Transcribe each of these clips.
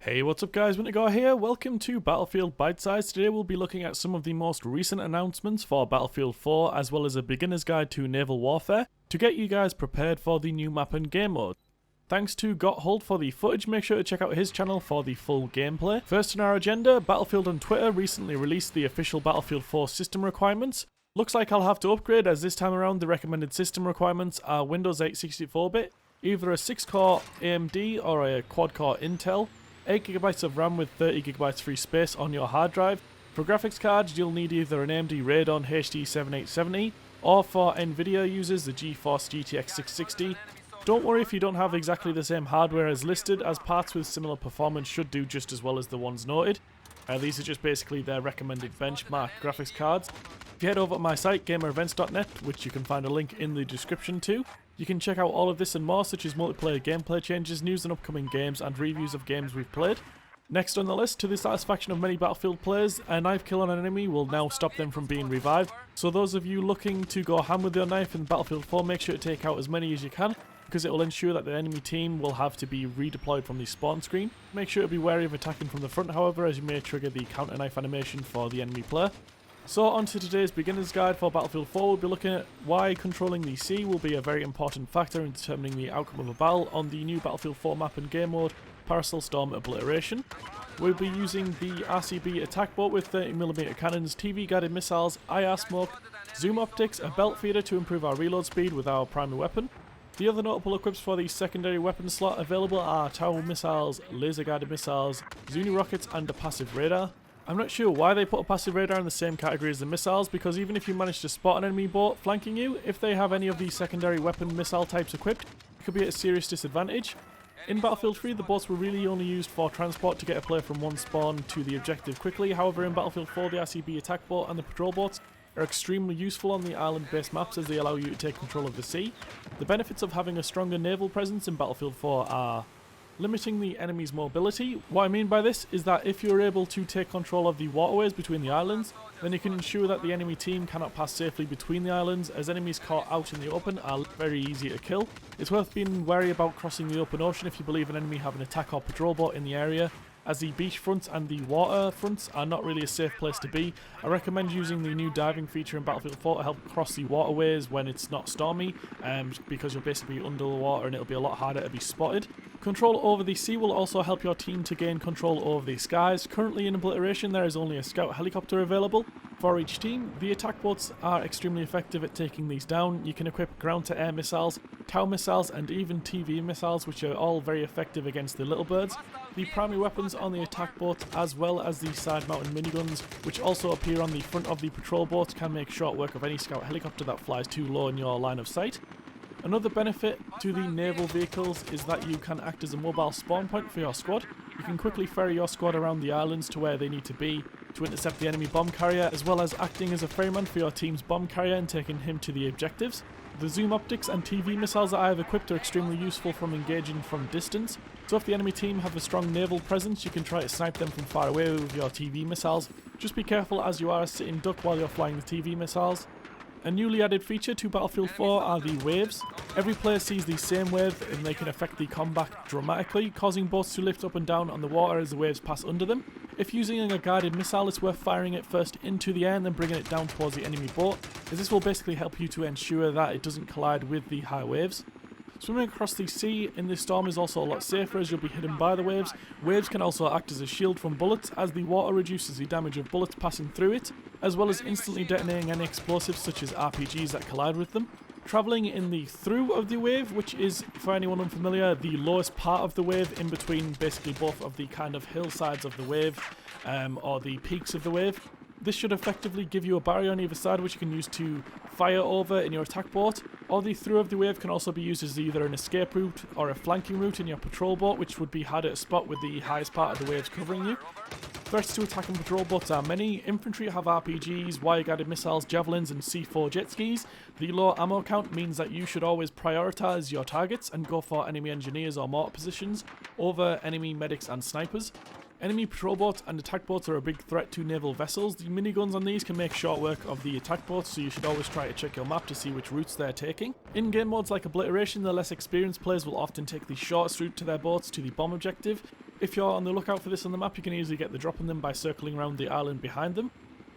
Hey, what's up guys, Wintergore here, welcome to Battlefield BiteSize. Today we'll be looking at some of the most recent announcements for Battlefield 4 as well as a beginner's guide to naval warfare to get you guys prepared for the new map and game mode. Thanks to GOTT for the footage, make sure to check out his channel for the full gameplay. First on our agenda, Battlefield on Twitter recently released the official Battlefield 4 system requirements. Looks like I'll have to upgrade as this time around the recommended system requirements are Windows 8 64-bit, either a 6-core AMD or a quad-core Intel, 8GB of RAM with 30GB free space on your hard drive. For graphics cards, you'll need either an AMD Radeon HD 7870 or for Nvidia users the GeForce GTX 660. Don't worry if you don't have exactly the same hardware as listed, as parts with similar performance should do just as well as the ones noted. These are just basically their recommended benchmark graphics cards. If you head over to my site GamerEvents.net, which you can find a link in the description to, you can check out all of this and more, such as multiplayer gameplay changes, news and upcoming games, and reviews of games we've played. Next on the list, to the satisfaction of many Battlefield players, a knife kill on an enemy will now stop them from being revived. So those of you looking to go ham with your knife in Battlefield 4, make sure to take out as many as you can, because it will ensure that the enemy team will have to be redeployed from the spawn screen. Make sure to be wary of attacking from the front, however, as you may trigger the counter knife animation for the enemy player. So on to today's beginner's guide for Battlefield 4, we'll be looking at why controlling the sea will be a very important factor in determining the outcome of a battle on the new Battlefield 4 map and game mode, Paracel Storm Obliteration. We'll be using the RCB Attack Boat with 30mm cannons, TV guided missiles, IR smoke, zoom optics, a belt feeder to improve our reload speed with our primary weapon. The other notable equips for the secondary weapon slot available are tower missiles, laser guided missiles, Zuni rockets and a passive radar. I'm not sure why they put a passive radar in the same category as the missiles, because even if you manage to spot an enemy boat flanking you, if they have any of these secondary weapon missile types equipped, it could be at a serious disadvantage. In Battlefield 3, the boats were really only used for transport to get a player from one spawn to the objective quickly. However, in Battlefield 4, the RCB Attack Boat and the patrol boats are extremely useful on the island-based maps as they allow you to take control of the sea. The benefits of having a stronger naval presence in Battlefield 4 are limiting the enemy's mobility. What I mean by this is that if you're able to take control of the waterways between the islands, then you can ensure that the enemy team cannot pass safely between the islands, as enemies caught out in the open are very easy to kill. It's worth being wary about crossing the open ocean if you believe an enemy have an attack or patrol boat in the area, as the beach fronts and the water fronts are not really a safe place to be. I recommend using the new diving feature in Battlefield 4 to help cross the waterways when it's not stormy, because you'll basically be under the water and it'll be a lot harder to be spotted. Control over the sea will also help your team to gain control over the skies. Currently in Obliteration there is only a scout helicopter available for each team. The attack boats are extremely effective at taking these down. You can equip ground-to-air missiles, tower missiles and even TV missiles, which are all very effective against the little birds. The primary weapons on the attack boat, as well as the side-mounted miniguns, which also appear on the front of the patrol boat, can make short work of any scout helicopter that flies too low in your line of sight. Another benefit to the naval vehicles is that you can act as a mobile spawn point for your squad. You can quickly ferry your squad around the islands to where they need to be to intercept the enemy bomb carrier, as well as acting as a ferryman for your team's bomb carrier and taking him to the objectives. The zoom optics and TV missiles that I have equipped are extremely useful from engaging from distance, so if the enemy team have a strong naval presence, you can try to snipe them from far away with your TV missiles. Just be careful as you are a sitting duck while you're flying the TV missiles. A newly added feature to Battlefield 4 are the waves. Every player sees the same wave and they can affect the combat dramatically, causing boats to lift up and down on the water as the waves pass under them. If using a guided missile, it's worth firing it first into the air and then bringing it down towards the enemy boat, as this will basically help you to ensure that it doesn't collide with the high waves. Swimming across the sea in this storm is also a lot safer as you'll be hidden by the waves. Waves can also act as a shield from bullets, as the water reduces the damage of bullets passing through it, as well as instantly detonating any explosives such as RPGs that collide with them. Travelling in the through of the wave, which is, for anyone unfamiliar, the lowest part of the wave in between basically both of the kind of hillsides of the wave, or the peaks of the wave. This should effectively give you a barrier on either side which you can use to fire over in your attack boat, or the through of the wave can also be used as either an escape route or a flanking route in your patrol boat, which would be harder to spot with the highest part of the waves covering you. Threats to attacking patrol boats are many. Infantry have RPGs, wire-guided missiles, javelins and C4 jet skis. The low ammo count means that you should always prioritise your targets and go for enemy engineers or mortar positions over enemy medics and snipers. Enemy patrol boats and attack boats are a big threat to naval vessels. The miniguns on these can make short work of the attack boats, so you should always try to check your map to see which routes they're taking. In game modes like Obliteration, the less experienced players will often take the shortest route to their boats to the bomb objective. if you're on the lookout for this on the map, you can easily get the drop on them by circling around the island behind them.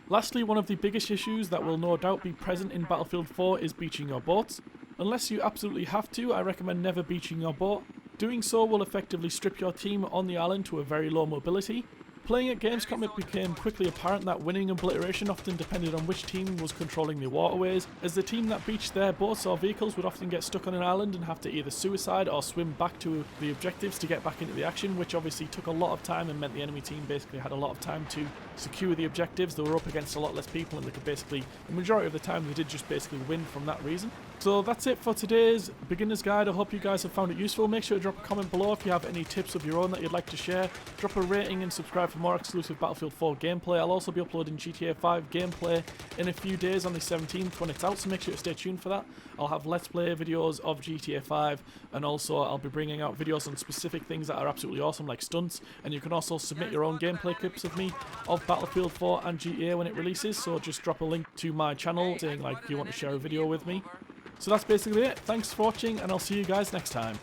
Lastly, one of the biggest issues that will no doubt be present in Battlefield 4 is beaching your boats. Unless you absolutely have to, I recommend never beaching your boat. Doing so will effectively strip your team on the island to a very low mobility. Playing at Gamescom, it became quickly apparent that winning Obliteration often depended on which team was controlling the waterways, as the team that beached their boats or vehicles would often get stuck on an island and have to either suicide or swim back to the objectives to get back into the action, which obviously took a lot of time and meant the enemy team basically had a lot of time to secure the objectives. They were up against a lot less people and they could basically, the majority of the time, they did just basically win from that reason. So that's it for today's beginner's guide. I hope you guys have found it useful. Make sure to drop a comment below if you have any tips of your own that you'd like to share. Drop a rating and subscribe for more exclusive Battlefield 4 gameplay. I'll also be uploading GTA 5 gameplay in a few days on the 17th when it's out, so make sure to stay tuned for that. I'll have Let's Play videos of GTA 5, and also I'll be bringing out videos on specific things that are absolutely awesome, like stunts, and you can also submit your own gameplay clips of me of Battlefield 4 and GTA when it releases, so just drop a link to my channel saying like you want to share a video with me. So that's basically it. Thanks for watching, and I'll see you guys next time.